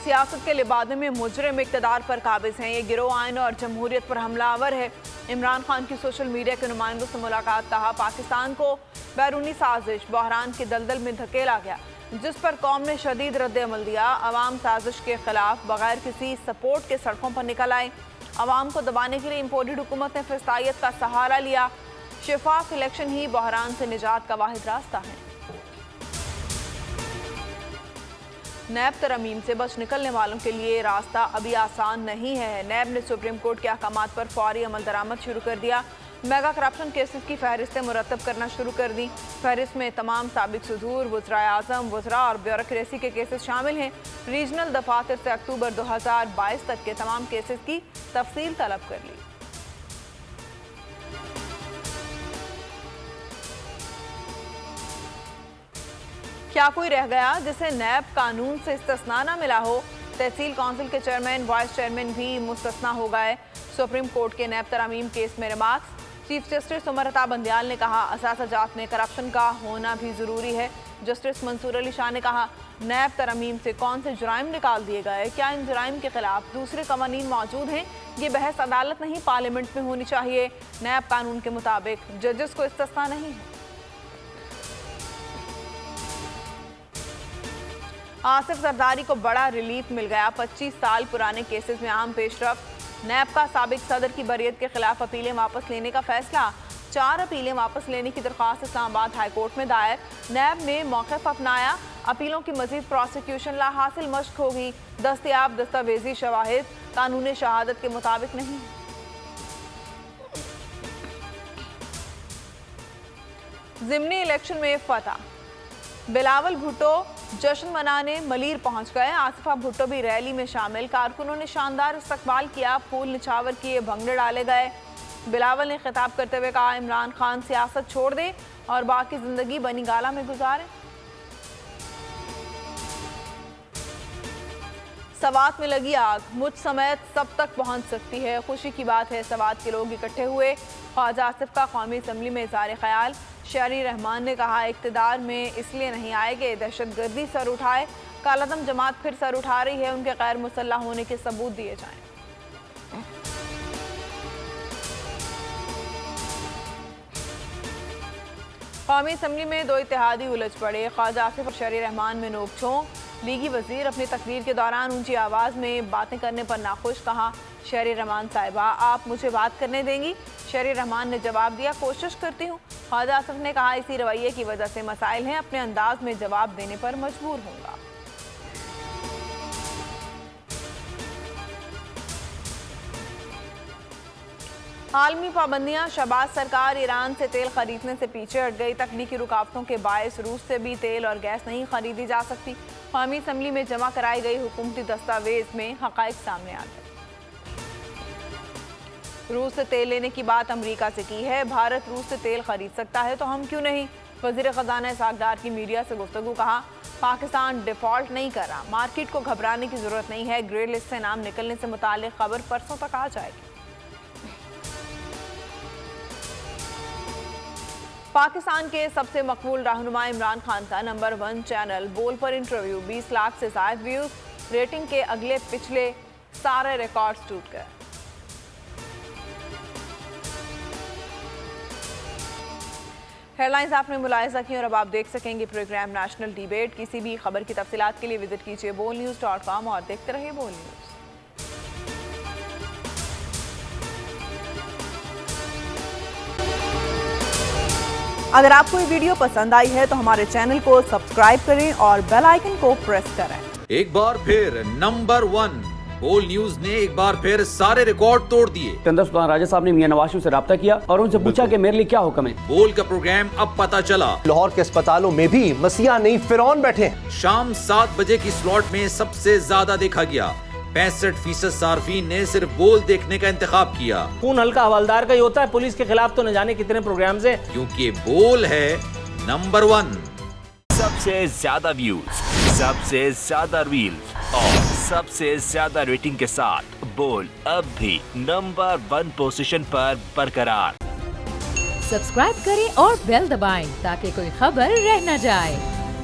सियासत के लिबादे में मुजरिम इक़्तिदार पर काबिज हैं। ये गिरोह आइन और जमहूरियत पर हमलावर है। इमरान खान की सोशल मीडिया के नुमाइंदों से मुलाकात। कहा, पाकिस्तान को बैरूनी साजिश बहरान के दलदल में धकेला गया, जिस पर कौम ने शदीद रद्द-ए-अमल दिया। अवाम साजिश के खिलाफ बगैर किसी सपोर्ट के सड़कों पर निकल आए। अवाम को दबाने के लिए इम्पोर्टेड हुकूमत ने फिस्तायत का सहारा लिया। शफाफ इलेक्शन ही बहरान से निजात का वाहिद रास्ता है। नैब तरमीम से बच निकलने वालों के लिए रास्ता अभी आसान नहीं है। नैब ने सुप्रीम कोर्ट के अहकामात पर फौरी अमल दरामद शुरू कर दिया। मेगा करप्शन केसेस की फहरिस्तें मुरतब करना शुरू कर दी। फहरिस्त में तमाम साबिक सदूर, वज़राए आज़म, वज़रा और ब्यूरोक्रेसी के केसेस शामिल हैं। रीजनल दफातर से अक्टूबर 2022 तक के तमाम केसेस की तफसील तलब कर ली। क्या कोई रह गया जिसे नैब कानून से इस्तिस्ना न मिला हो? तहसील काउंसिल के चेयरमैन, वाइस चेयरमैन भी मुस्तस्ना हो गए। सुप्रीम कोर्ट के नैब तरामीम केस में remarks. Chief justice Umar Ata Bandial ने कहा, असातिज़ात में करप्शन का होना भी ज़रूरी है। जस्टिस मंसूर अली शाह ने कहा, नैब तरामीम से कौन से जुराइम निकाल दिए गए? क्या इन जुराइम के खिलाफ दूसरे कवानीन मौजूद हैं? ये बहस अदालत नहीं, पार्लियामेंट में होनी चाहिए। नैब कानून के मुताबिक जजेस को इस्तिस्ना नहीं है। आसिफ जरदारी को बड़ा रिलीफ मिल गया। 25 साल पुराने केसेस में आम पेशरफ। नैब का साबिक सदर की बरियत के खिलाफ अपीलें वापस लेने का फैसला। 4 अपीलें वापस लेने की दरख्वास्त इस्लामाबाद हाई कोर्ट में दायर। नैब ने मौक़िफ़ अपनाया। अपीलों की मजीद प्रोसिक्यूशन ला हासिल मश्क होगी। दस्तयाब दस्तावेजी शवाहिद कानून शहादत के मुताबिक नहीं। ज़िमनी इलेक्शन में फतह। बिलावल भुट्टो जश्न मनाने मलीर पहुंच गए। आसिफा भुट्टो भी रैली में शामिल। कारकुनों ने शानदार इस्तकबाल किया, फूल निछावर किए, भंगड़े डाले गए। बिलावल ने खिताब करते हुए कहा, इमरान खान सियासत छोड़ दे और बाकी जिंदगी बनी गाला में गुजारे। सवात में लगी आग मुझ समेत सब तक पहुंच सकती है। खुशी की बात है, सवात के लोग इकट्ठे हुए। ख्वाजा आसिफ का कौमी असम्बली में इज़हार ख्याल। शहरी रहमान ने कहा, इक़्तिदार में इसलिए नहीं आएंगे दहशतगर्दी सर उठाए। कालादम जमात फिर सर उठा रही है, उनके गैर मुसल्लह होने के सबूत दिए जाएं। कौमी असम्बली में 2 इत्तेहादी उलझ पड़े। ख्वाजा आसिफ और शहरी रहमान में नोक-झोंक। लीगी वजीर अपनी तकरीर के दौरान ऊंची आवाज़ में बातें करने पर नाखुश। कहा, शहरी रहमान साहिबा आप मुझे बात करने देंगी? शहरी रहमान ने जवाब दिया, कोशिश करती हूँ। ख्वाजा आसिफ ने कहा, इसी रवैये की वजह से मसाइल हैं, अपने अंदाज में जवाब देने पर मजबूर होऊंगा। आलमी पाबंदियां। शहबाज सरकार ईरान से तेल खरीदने से पीछे हट गई। तकनीकी रुकावटों के बायस रूस से भी तेल और गैस नहीं खरीदी जा सकती। कौमी असम्बली में जमा कराई गई हुकूमती दस्तावेज में हक़ाइक़ सामने आ गए। रूस से तेल लेने की बात अमरीका से की है। भारत रूस से तेल खरीद सकता है तो हम क्यों नहीं? वज़ीर ख़ज़ाना इसहाक़ डार की मीडिया से गुफ्तगू। कहा, पाकिस्तान डिफ़ॉल्ट नहीं कर रहा, मार्केट को घबराने की ज़रूरत नहीं है। ग्रे लिस्ट से नाम निकलने से मुताल्लिक़ खबर परसों तक आ जाएगी। पाकिस्तान के सबसे मकबूल रहनुमा इमरान खान का नंबर 1 चैनल बोल पर इंटरव्यू। 20 लाख से ज़ायद व्यूज़। रेटिंग के अगले पिछले सारे रिकॉर्ड्स टूट गए। हेडलाइंस आपने मुलाहिजा की और अब आप देख सकेंगे प्रोग्राम नेशनल डिबेट। किसी भी खबर की तफसीलात के लिए विजिट कीजिए bolnews.com और देखते रहिए बोल न्यूज़। अगर आपको ये वीडियो पसंद आई है तो हमारे चैनल को सब्सक्राइब करें और बेल आइकन को प्रेस करें। एक बार फिर नंबर 1 बोल न्यूज ने एक बार फिर सारे रिकॉर्ड तोड़ दिए। सिकंदर सुल्तान राजा साहब ने मियां नवाज शरीफ से रब्ता किया और उनसे पूछा कि मेरे लिए क्या हुक्म है। बोल का प्रोग्राम अब पता चला। लाहौर के अस्पतालों में भी मसीहा नहीं फिरौन बैठे हैं। शाम 7 बजे की स्लॉट में सबसे ज्यादा देखा गया। 65% सार्फिन ने सिर्फ बोल देखने का इंतखाब किया। खून हल्का हवलदार का ही होता है, पुलिस के खिलाफ तो न जाने कितने प्रोग्राम्स हैं। क्योंकि बोल है नंबर 1। सबसे ज्यादा व्यूज, सबसे ज्यादा रील्स और सबसे ज्यादा रेटिंग के साथ बोल अब भी नंबर 1 पोजीशन पर बरकरार। सब्सक्राइब करें और बेल दबाएं ताकि कोई खबर रह न जाए।